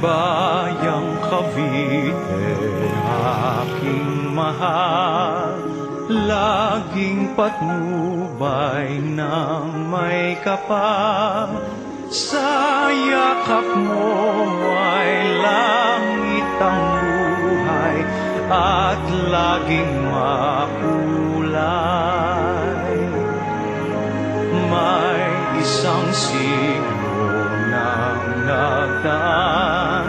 Bayang Cavite, aking mahal, laging patnubay ng may kapal. Sa yakap mo ay langit ang buhay at laging makulay. May isang siglo nang nagdaan,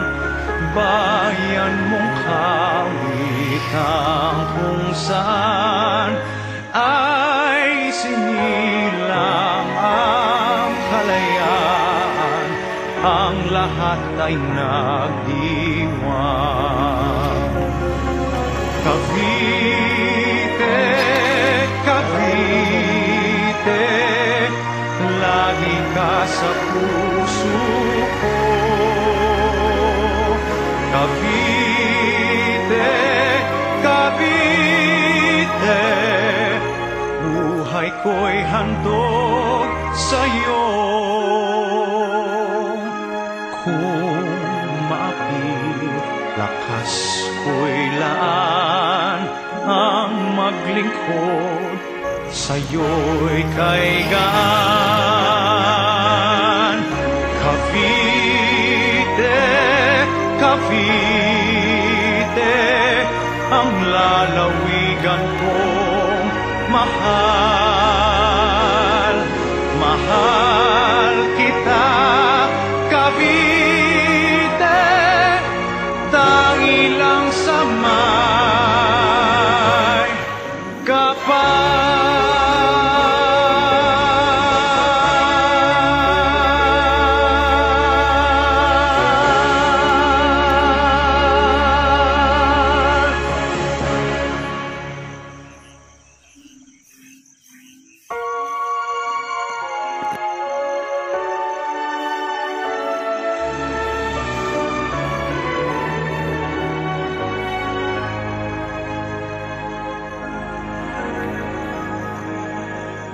bayan mong kawitan kung saan ay sinilang ang kalayaan, ang lahat ay nagdiwang. Cavite, Cavite, lagi ka sa puso ko. Cavite, Cavite, buhay ko'y handog sa'yo. Kung mapilakas ko'y laan ang maglingkod, sa'yo'y kaigaan. Cavite, Cavite, ang lalawigan kong mahal. Mahal kita, Cavite, tangi lang sa may kapal.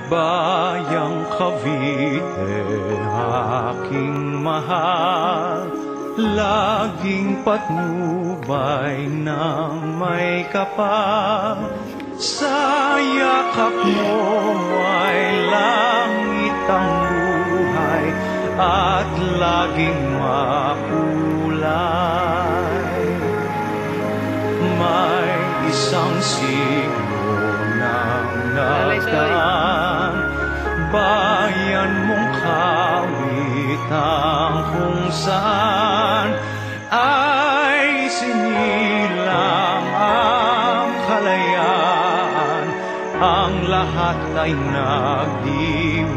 Bayang Cavite, aking mahal, laging patnubay ng may kapal. Sa yakap mo ay langit ang buhay at laging makulay. May isang siglo nang nagdaan, bayan mong kawitan kung saan ay sinilang ang kalayaan, ang lahat ay nagdiwang.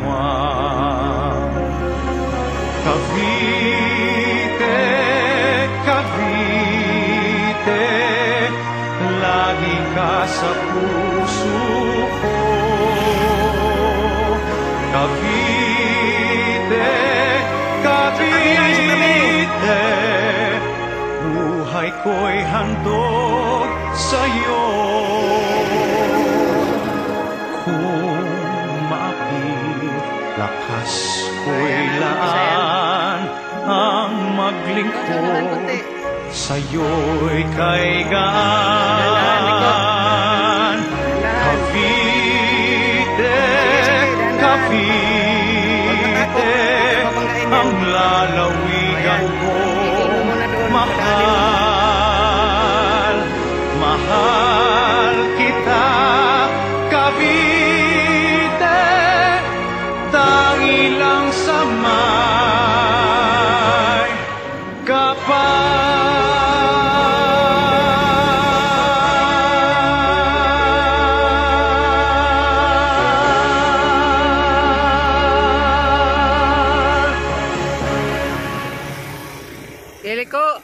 Cavite, Cavite, lagi ka sa puso ko. Cavite, Cavite, buhay ko'y handog sa'yo. Kung mapilakas ko'y laan ang maglingkod, sa'yo'y kaigaan. Cavite, Cavite, ang lalawigan ko mahal. Mahal kita, Cavite, tangi lang sa may kapal. Eliko.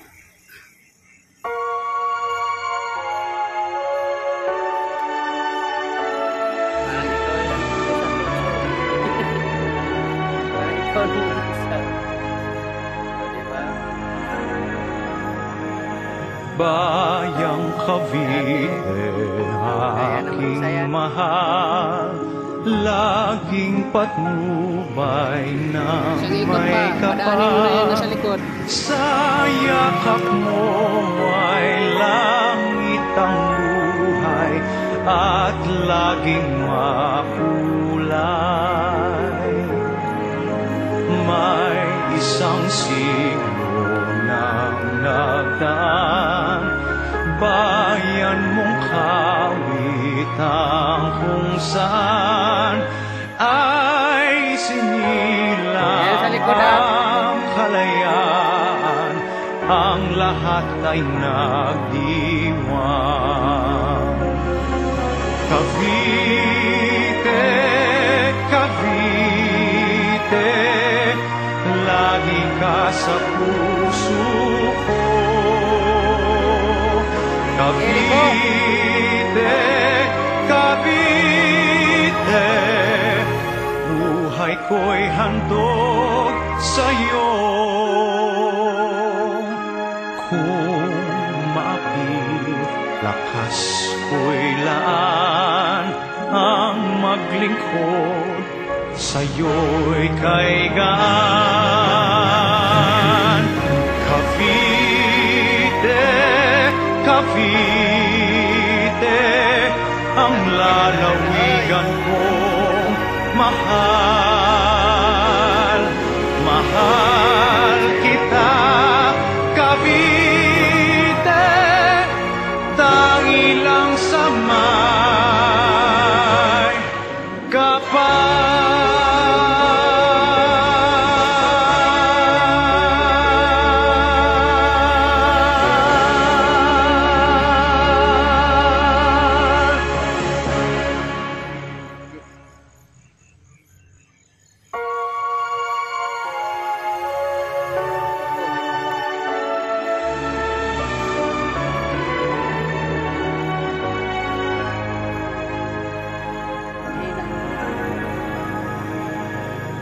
Parang ikaw lang isa. Diba? Bayang Cavite, aking mahal, laging patnubay ng may kapal. Sa yakap mo ay langit ang buhay at laging makulay. May isang siglo nang nagdaan, bayan mong kawitan kung saan ay sinilang ang kalayaan, ang lahat ay nagdiwang. Cavite, Cavite, lagi ka sa puso ko. Cavite, Cavite, buhay ko'y handog sa'yo. Kung lakas ko'y laan ang maglingkod sa'yo'y kaigaan. Cavite, Cavite, ang lalawigan kong mahal. Mahal kita, Cavite, tangi lang sa may kapal.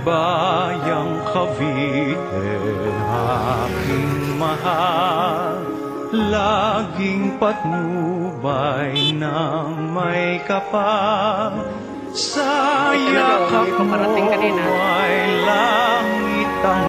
Bayang Cavite, aking mahal, laging patnubay ng may kapal. Sa yakap mo ay langit ang